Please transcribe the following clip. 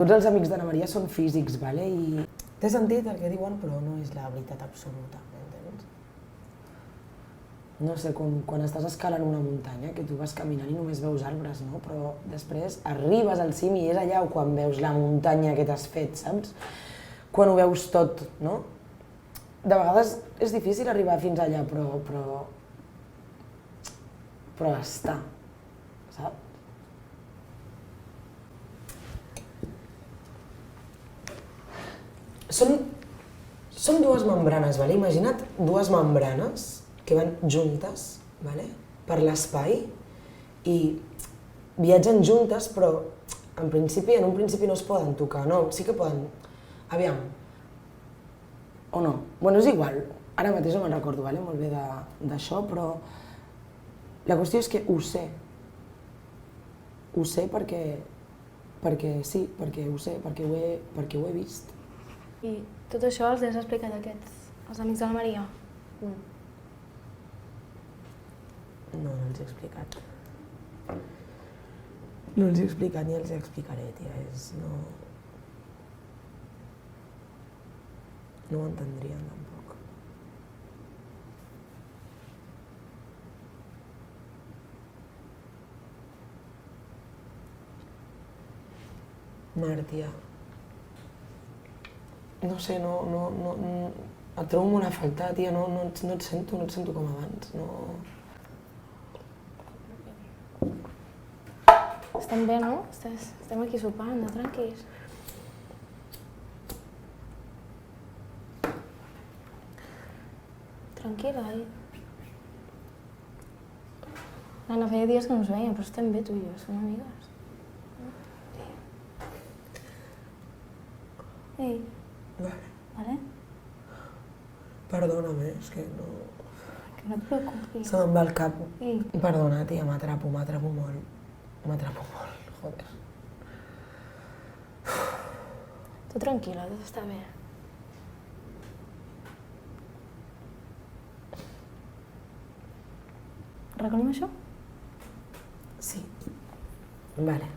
Tots els amics d'Anna Maria són físics, vale? I té sentit el que diuen, però no és la veritat absoluta, m'entens? No sé, quan estàs escalant una muntanya, que tu vas caminant i només veus arbres, no? Però després arribes al cim i és allà quan veus la muntanya que t'has fet, saps? Quan ho veus tot, no? De vegades és difícil arribar fins allà, però està, saps? Són dues membranes, vale? Imagina't dues membranes que van juntes, vale? Per l'espai i viatgen juntes, però en un principi no es poden tocar, no? Sí que poden... Aviam. O no? Bueno, és igual. Ara mateix no me'n recordo, vale? Molt bé d'això, però... La qüestió és que ho sé. Ho sé perquè sí, perquè ho sé, perquè ho he vist. I tot això els has explicat als amics de la Maria? No els he explicat. No els he explicat ni els explicaré, tia. No ho entendrien, tampoc. Mar, tia. No sé, et trobo molt a faltar, tia, no et sento com abans, no... Estem bé, no? Estem aquí sopant, tranquils. Tranquil·la, Anna, feia dies que no ens veiem, però estem bé tu i jo, som amigues. Ei. Vale? Perdona'm, és que no... Que no et preocupis. Se me'n va el cap. Ei. Perdona, tia, m'atrapo molt. M'atrapo molt, joder. Tu tranquil·la, tot està bé. Recollim això? Sí. Vale.